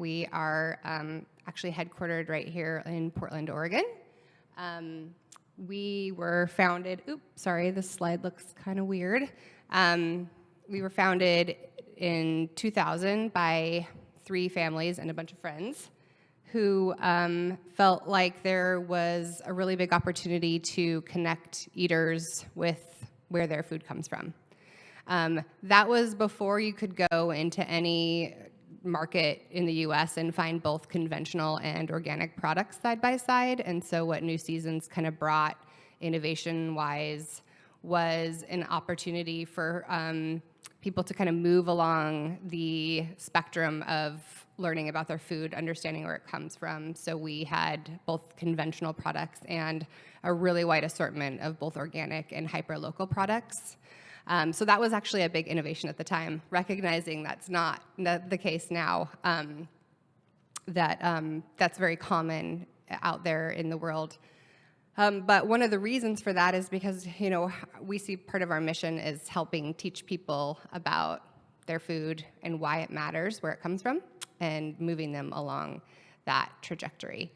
We are actually headquartered right here in Portland, Oregon. We were founded, this slide looks kind of weird. We were founded in 2000 by 3 families and a bunch of friends who felt like there was a really big opportunity to connect eaters with where their food comes from. That was before you could go into any market in the US and find both conventional and organic products side by side. And so what New Seasons kind of brought innovation-wise was an opportunity for people to kind of move along the spectrum of learning about their food, understanding where it comes from. So we had both conventional products and a really wide assortment of both organic and hyper-local products. So that was actually a big innovation at the time, recognizing that's not the case now, that's very common out there in the world. But one of the reasons for that is because, we see part of our mission is helping teach people about their food and why it matters, where it comes from, and moving them along that trajectory.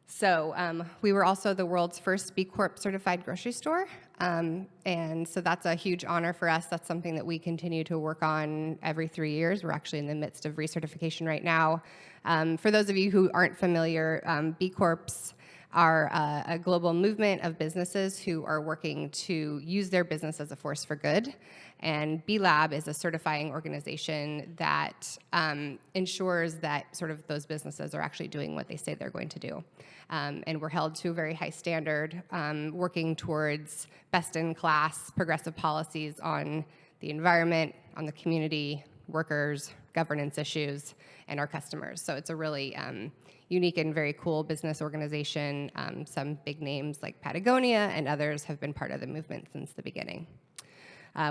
So we were also the world's first B Corp certified grocery store. And so that's a huge honor for us. That's something that we continue to work on every 3 years. We're actually in the midst of recertification right now. For those of you who aren't familiar, B Corps are a global movement of businesses who are working to use their business as a force for good. And B Lab is a certifying organization that ensures that sort of those businesses are actually doing what they say they're going to do. And we're held to a very high standard, working towards best-in-class progressive policies on the environment, on the community, workers, governance issues, and our customers. So it's a really unique and very cool business organization. Some big names like Patagonia and others have been part of the movement since the beginning.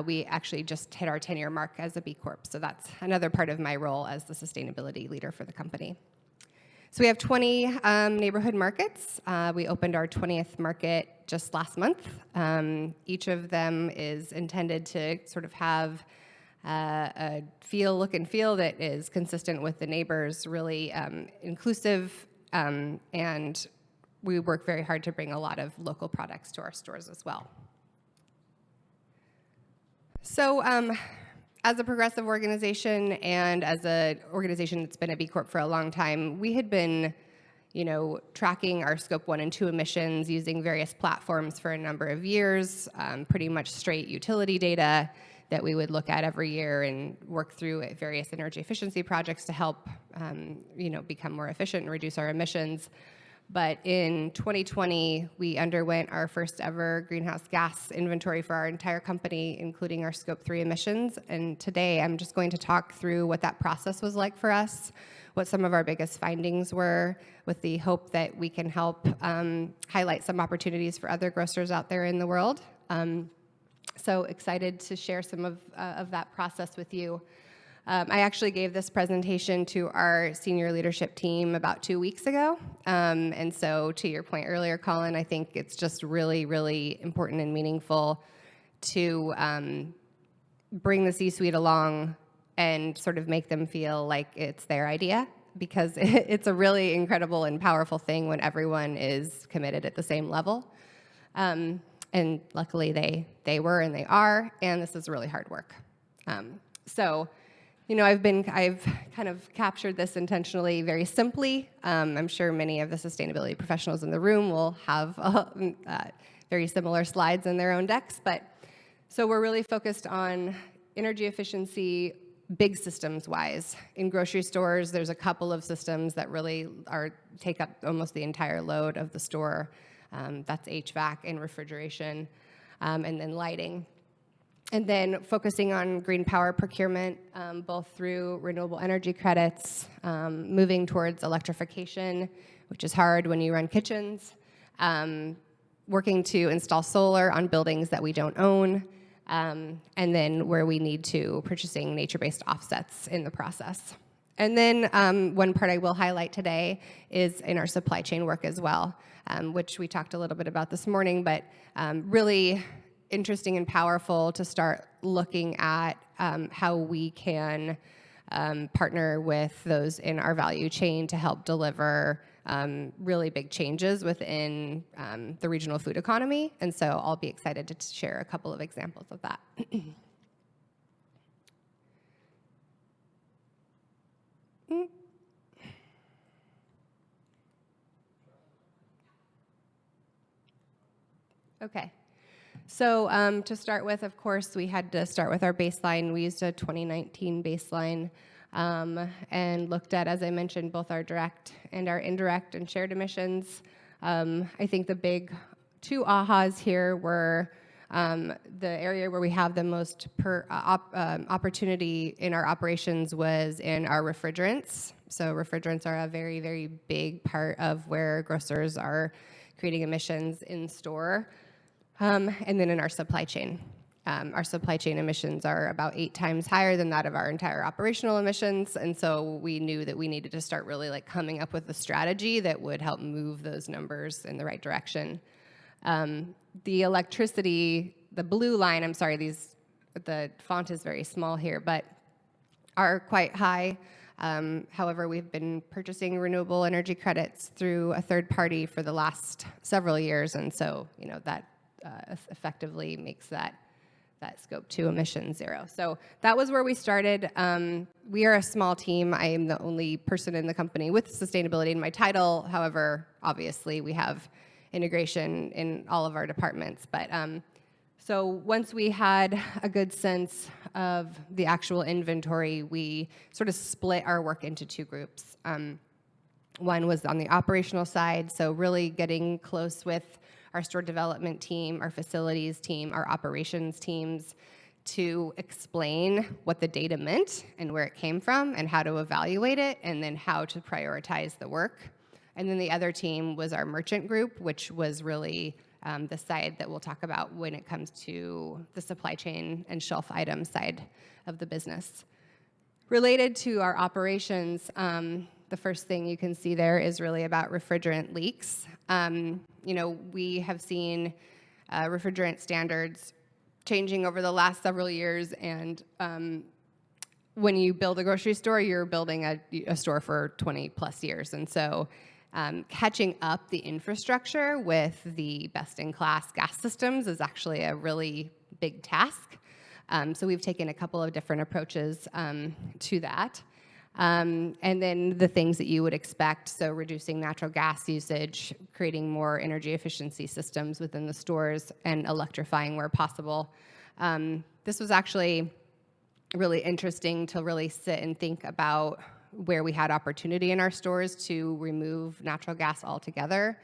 We actually just hit our 10-year mark as a B Corp, so that's another part of my role as the sustainability leader for the company. So we have 20 neighborhood markets. We opened our 20th market just last month. Each of them is intended to sort of have a look and feel that is consistent with the neighbors, really inclusive, and we work very hard to bring a lot of local products to our stores as well. So as a progressive organization and as an organization that's been a B Corp for a long time, we had been tracking our Scope 1 and 2 emissions using various platforms for a number of years, pretty much straight utility data that we would look at every year and work through at various energy efficiency projects to help become more efficient and reduce our emissions. But in 2020, we underwent our first ever greenhouse gas inventory for our entire company, including our Scope 3 emissions. And today, I'm just going to talk through what that process was like for us, what some of our biggest findings were, with the hope that we can help highlight some opportunities for other grocers out there in the world. So excited to share some of that process with you. I actually gave this presentation to our senior leadership team about 2 weeks ago. And so to your point earlier, Colin, I think it's just really, really important and meaningful to bring the C-suite along and sort of make them feel like it's their idea, because it's a really incredible and powerful thing when everyone is committed at the same level. And luckily they were and they are, and this is really hard work. I've kind of captured this intentionally very simply. I'm sure many of the sustainability professionals in the room will have very similar slides in their own decks, so we're really focused on energy efficiency, big systems-wise. In grocery stores, there's a couple of systems that really take up almost the entire load of the store. That's HVAC and refrigeration, and then lighting. And then focusing on green power procurement, both through renewable energy credits, moving towards electrification, which is hard when you run kitchens, working to install solar on buildings that we don't own, and then where we need to, purchasing nature-based offsets in the process. And then one part I will highlight today is in our supply chain work as well, which we talked a little bit about this morning, but really interesting and powerful to start looking at how we can partner with those in our value chain to help deliver really big changes within the regional food economy. And so I'll be excited to share a couple of examples of that. Okay. So to start with, of course, we had to start with our baseline. We used a 2019 baseline and looked at, as I mentioned, both our direct and our indirect and shared emissions. I think the big two ahas here were the area where we have the most opportunity in our operations was in our refrigerants. So refrigerants are a very, very big part of where grocers are creating emissions in store. And then in our supply chain. Our supply chain emissions are about 8 times higher than that of our entire operational emissions, and so we knew that we needed to start really coming up with a strategy that would help move those numbers in the right direction. The electricity, the blue line, I'm sorry, the font is very small here, but are quite high. However, we've been purchasing renewable energy credits through a third party for the last several years, and so that effectively makes that scope 2 emission 0. So that was where we started. We are a small team. I am the only person in the company with sustainability in my title. However, obviously we have integration in all of our departments. But so once we had a good sense of the actual inventory, we sort of split our work into 2 groups. One was on the operational side, so really getting close with our store development team, our facilities team, our operations teams to explain what the data meant and where it came from and how to evaluate it and then how to prioritize the work. And then the other team was our merchant group, which was really the side that we'll talk about when it comes to the supply chain and shelf item side of the business. Related to our operations, the first thing you can see there is really about refrigerant leaks. We have seen refrigerant standards changing over the last several years, and when you build a grocery store, you're building a store for 20 plus years, and so catching up the infrastructure with the best-in-class gas systems is actually a really big task. So we've taken a couple of different approaches to that. And then the things that you would expect, so reducing natural gas usage, creating more energy efficiency systems within the stores, and electrifying where possible. This was actually really interesting to really sit and think about where we had opportunity in our stores to remove natural gas altogether.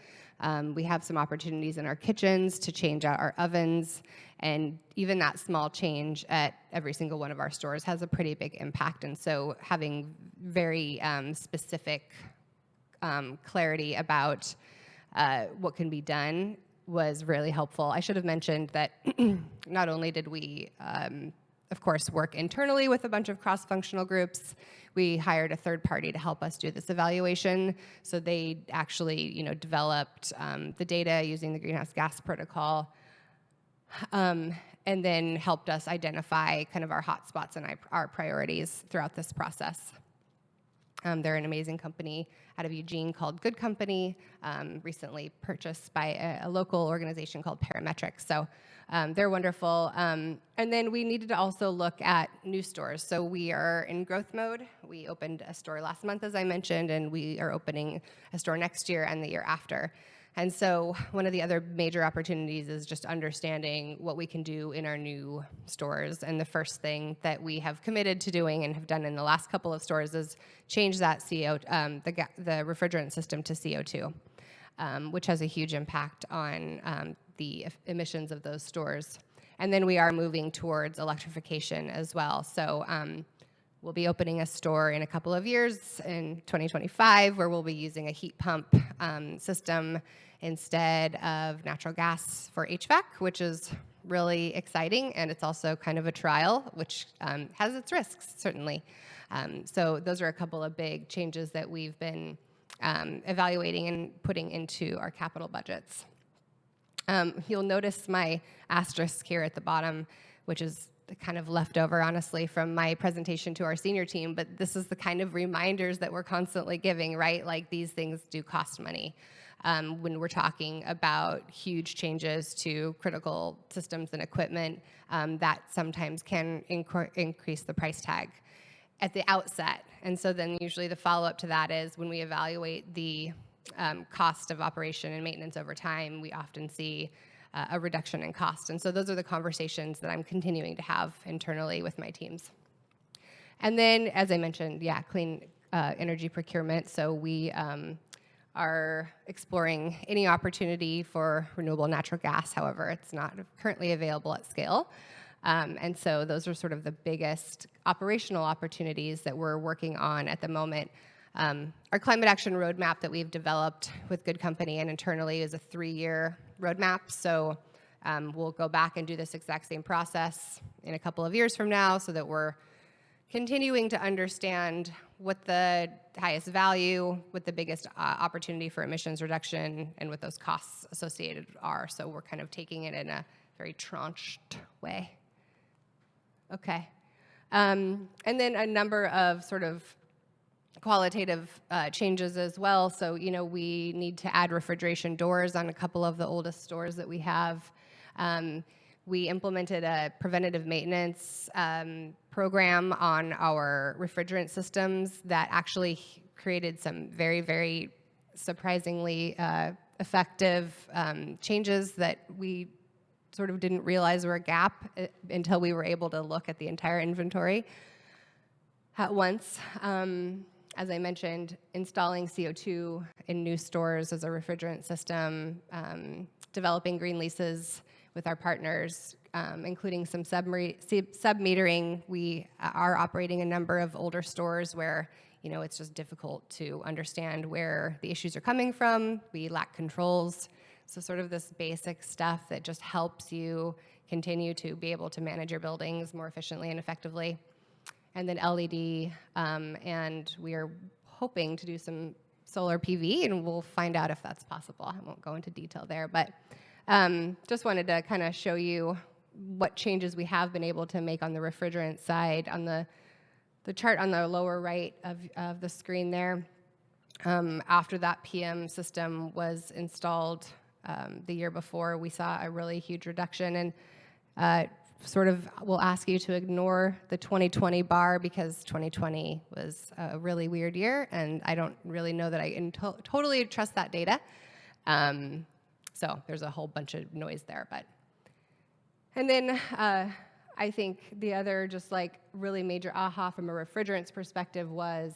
We have some opportunities in our kitchens to change out our ovens, and even that small change at every single one of our stores has a pretty big impact. And so having very specific clarity about what can be done was really helpful. I should have mentioned that not only did we, of course, work internally with a bunch of cross-functional groups, we hired a third party to help us do this evaluation. So they actually, developed the data using the greenhouse gas protocol, and then helped us identify kind of our hotspots and our priorities throughout this process. They're an amazing company out of Eugene called Good Company, recently purchased by a local organization called Parametrics. So they're wonderful. And then we needed to also look at new stores. So we are in growth mode. We opened a store last month, as I mentioned, and we are opening a store next year and the year after. And so one of the other major opportunities is just understanding what we can do in our new stores. And the first thing that we have committed to doing and have done in the last couple of stores is change that the refrigerant system to CO2, which has a huge impact on the emissions of those stores. And then we are moving towards electrification as well. So we'll be opening a store in a couple of years in 2025 where we'll be using a heat pump system instead of natural gas for HVAC, which is really exciting, and it's also kind of a trial, which has its risks, certainly. So those are a couple of big changes that we've been evaluating and putting into our capital budgets. You'll notice my asterisk here at the bottom, which is kind of leftover, honestly, from my presentation to our senior team, but this is the kind of reminders that we're constantly giving, right? Like, these things do cost money. When we're talking about huge changes to critical systems and equipment, that sometimes can increase the price tag at the outset. And so then usually the follow-up to that is when we evaluate the cost of operation and maintenance over time, we often see a reduction in cost. And so those are the conversations that I'm continuing to have internally with my teams. And then, as I mentioned, clean energy procurement. So we are exploring any opportunity for renewable natural gas. However, it's not currently available at scale. And so those are sort of the biggest operational opportunities that we're working on at the moment. Our climate action roadmap that we've developed with Good Company and internally is a 3-year roadmap. So we'll go back and do this exact same process in a couple of years from now so that we're continuing to understand what the highest value, what the biggest opportunity for emissions reduction, and what those costs associated are. So we're kind of taking it in a very tranched way. Okay. And then a number of sort of qualitative changes as well. So, we need to add refrigeration doors on a couple of the oldest stores that we have. We implemented a preventative maintenance program on our refrigerant systems that actually created some very, very surprisingly effective changes that we sort of didn't realize were a gap until we were able to look at the entire inventory at once. As I mentioned, installing CO2 in new stores as a refrigerant system, developing green leases with our partners, including some sub-metering. We are operating a number of older stores where, it's just difficult to understand where the issues are coming from. We lack controls. So sort of this basic stuff that just helps you continue to be able to manage your buildings more efficiently and effectively. And then LED, and we are hoping to do some solar PV, and we'll find out if that's possible. I won't go into detail there, but just wanted to kind of show you what changes we have been able to make on the refrigerant side. On the chart on the lower right of the screen there, after that PM system was installed the year before, we saw a really huge reduction. And sort of we'll ask you to ignore the 2020 bar because 2020 was a really weird year, and I don't really know that I totally trust that data. So there's a whole bunch of noise there. And then I think the other just like really major aha from a refrigerants perspective was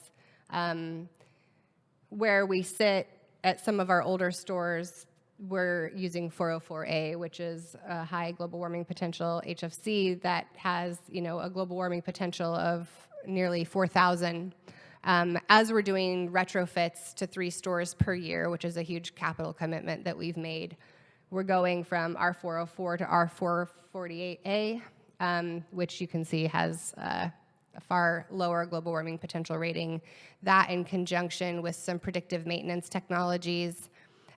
where we sit at some of our older stores. We're using 404A, which is a high global warming potential HFC that has, a global warming potential of nearly 4,000. As we're doing retrofits to 3 stores per year, which is a huge capital commitment that we've made, we're going from R404 to R448A, which you can see has a far lower global warming potential rating. That in conjunction with some predictive maintenance technologies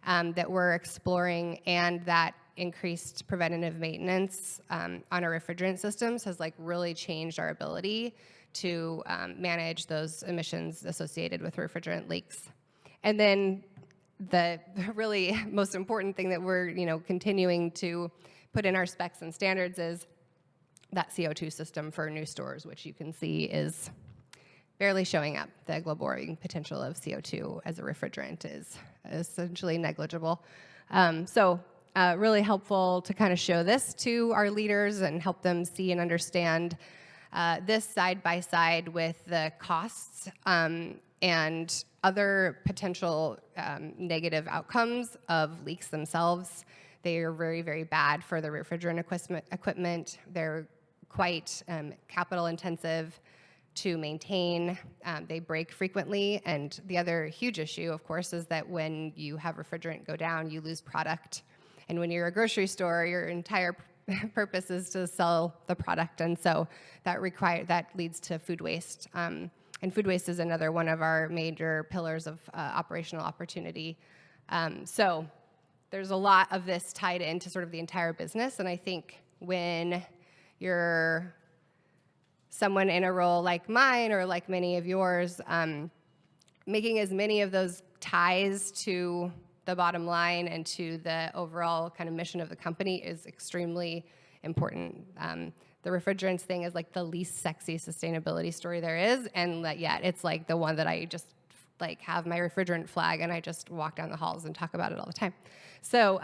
that we're exploring, and that increased preventative maintenance on our refrigerant systems has really changed our ability to manage those emissions associated with refrigerant leaks. And then the really most important thing that we're continuing to put in our specs and standards is that CO2 system for new stores, which you can see is barely showing up. The global warming potential of CO2 as a refrigerant is essentially negligible. So really helpful to kind of show this to our leaders and help them see and understand this side by side with the costs and other potential negative outcomes of leaks themselves. They are very, very bad for the refrigerant equipment. They're quite capital intensive to maintain. They break frequently, and the other huge issue, of course, is that when you have refrigerant go down, you lose product. And when you're a grocery store, your entire purpose is to sell the product, and so that leads to food waste. And food waste is another one of our major pillars of operational opportunity. So there's a lot of this tied into sort of the entire business, and I think when you're someone in a role like mine or like many of yours, making as many of those ties to the bottom line and to the overall kind of mission of the company is extremely important. The refrigerants thing is like the least sexy sustainability story there is, and yet it's like the one that I just like have my refrigerant flag and I just walk down the halls and talk about it all the time. So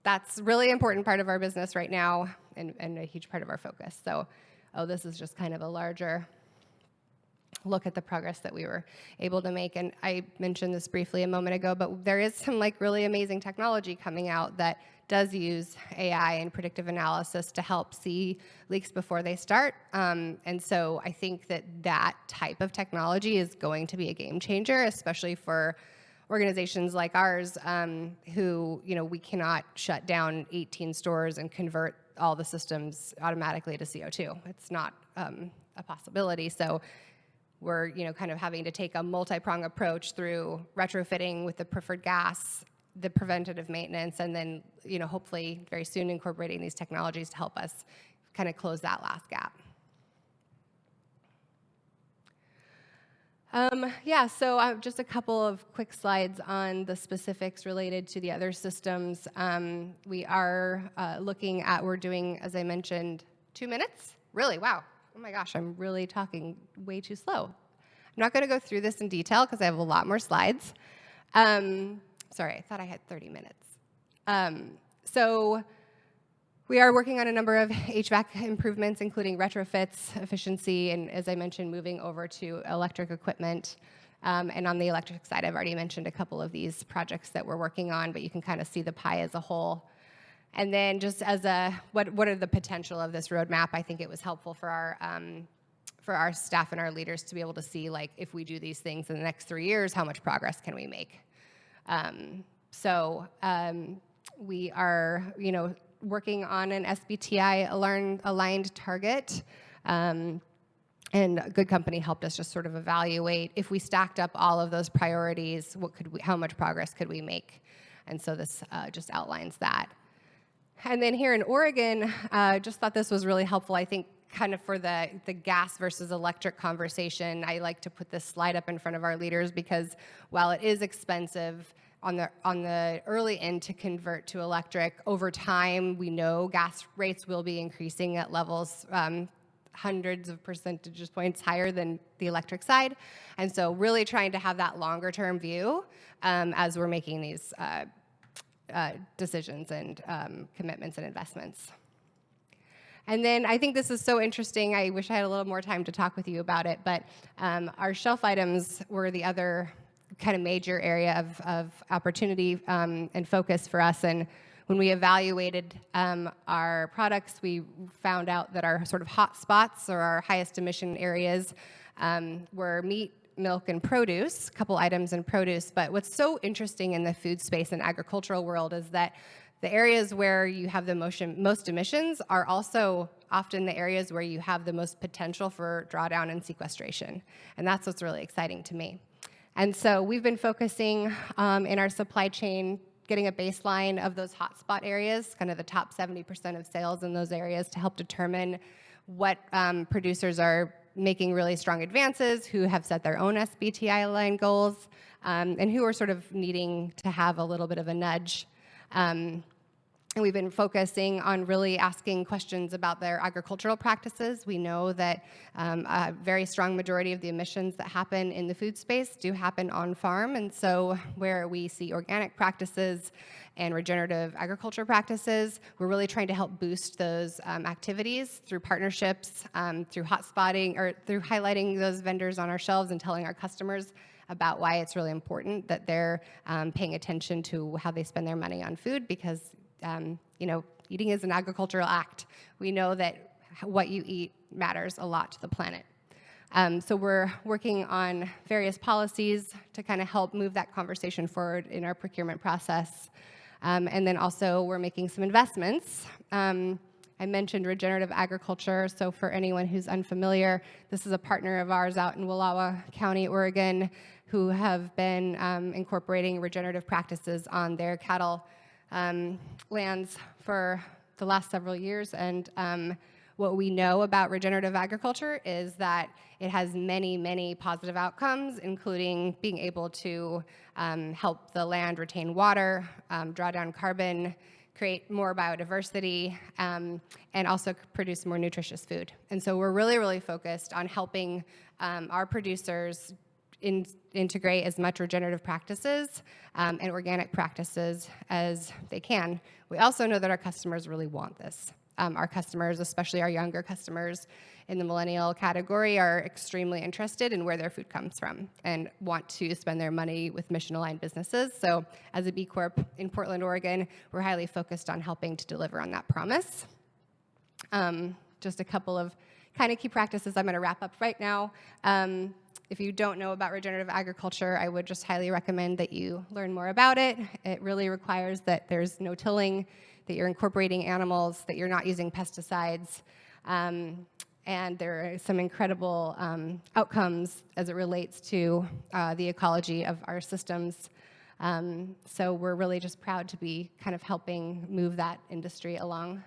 that's really important part of our business right now and a huge part of our focus. So, this is just kind of a larger look at the progress that we were able to make. And I mentioned this briefly a moment ago, but there is some like really amazing technology coming out that does use AI and predictive analysis to help see leaks before they start. And so I think that that type of technology is going to be a game changer, especially for organizations like ours, who, we cannot shut down 18 stores and convert all the systems automatically to CO2. It's not a possibility. So we're, kind of having to take a multi-prong approach through retrofitting with the preferred gas, the preventative maintenance, and then, hopefully very soon incorporating these technologies to help us kind of close that last gap. So just a couple of quick slides on the specifics related to the other systems. We are looking at, we're doing, as I mentioned, 2 minutes? Really? Wow. Oh my gosh, I'm really talking way too slow. I'm not going to go through this in detail because I have a lot more slides. Sorry, I thought I had 30 minutes. So we are working on a number of HVAC improvements, including retrofits, efficiency, and as I mentioned, moving over to electric equipment. And on the electric side, I've already mentioned a couple of these projects that we're working on, but you can kind of see the pie as a whole. And then just as what are the potential of this roadmap, I think it was helpful for our staff and our leaders to be able to see, like, if we do these things in the next 3 years, how much progress can we make? We are, working on an SBTI aligned target, and a good company helped us just sort of evaluate if we stacked up all of those priorities, how much progress could we make? And so this just outlines that. And then here in Oregon, just thought this was really helpful. I think kind of for the gas versus electric conversation, I like to put this slide up in front of our leaders because while it is expensive on the early end to convert to electric, over time we know gas rates will be increasing at levels hundreds of percentage points higher than the electric side. And so really trying to have that longer term view as we're making these decisions and commitments and investments. And then I think this is so interesting. I wish I had a little more time to talk with you about it, but our shelf items were the other kind of major area of opportunity and focus for us. And when we evaluated our products, we found out that our sort of hotspots, or our highest emission areas, were meat, milk, and produce, a couple items in produce. But what's so interesting in the food space and agricultural world is that the areas where you have the most emissions are also often the areas where you have the most potential for drawdown and sequestration. And that's what's really exciting to me. And so we've been focusing in our supply chain, getting a baseline of those hotspot areas, kind of the top 70% of sales in those areas, to help determine what producers are making really strong advances, who have set their own SBTI-aligned goals, and who are sort of needing to have a little bit of a nudge. And we've been focusing on really asking questions about their agricultural practices. We know that a very strong majority of the emissions that happen in the food space do happen on farm, and so where we see organic practices and regenerative agriculture practices, we're really trying to help boost those activities through partnerships, through hotspotting, or through highlighting those vendors on our shelves and telling our customers about why it's really important that they're paying attention to how they spend their money on food, because eating is an agricultural act. We know that what you eat matters a lot to the planet. So we're working on various policies to kind of help move that conversation forward in our procurement process. And then also we're making some investments. I mentioned regenerative agriculture, so for anyone who's unfamiliar, this is a partner of ours out in Wallowa County, Oregon, who have been incorporating regenerative practices on their cattle lands for the last several years, and what we know about regenerative agriculture is that it has many, many positive outcomes, including being able to help the land retain water, draw down carbon, create more biodiversity, and also produce more nutritious food. And so we're really, really focused on helping our producers integrate as much regenerative practices and organic practices as they can. We also know that our customers really want this. Our customers, especially our younger customers in the millennial category, are extremely interested in where their food comes from and want to spend their money with mission-aligned businesses. So as a B Corp in Portland, Oregon, we're highly focused on helping to deliver on that promise. Just a couple of kind of key practices I'm going to wrap up right now. If you don't know about regenerative agriculture, I would just highly recommend that you learn more about it. It really requires that there's no tilling, that you're incorporating animals, that you're not using pesticides, and there are some incredible outcomes as it relates to the ecology of our systems. So we're really just proud to be kind of helping move that industry along.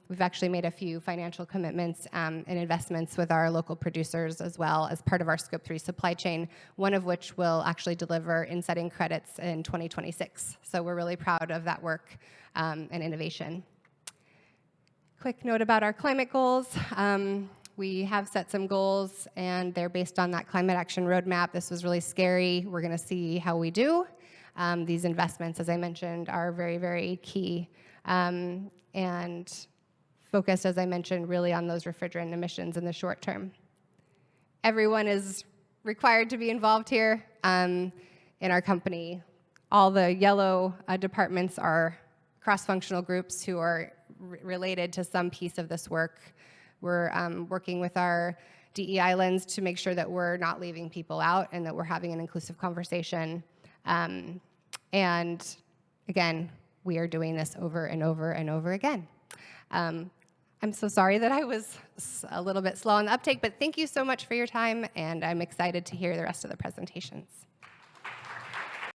We've actually made a few financial commitments and investments with our local producers as well as part of our Scope 3 supply chain, one of which will actually deliver insetting credits in 2026. So we're really proud of that work and innovation. Quick note about our climate goals. We have set some goals, and they're based on that climate action roadmap. This was really scary. We're going to see how we do. These investments, as I mentioned, are very, very key. And focused, as I mentioned, really on those refrigerant emissions in the short term. Everyone is required to be involved here in our company. All the yellow departments are cross-functional groups who are related to some piece of this work. We're working with our DEI islands to make sure that we're not leaving people out and that we're having an inclusive conversation. And again, we are doing this over and over and over again. I'm so sorry that I was a little bit slow on the uptake, but thank you so much for your time, and I'm excited to hear the rest of the presentations.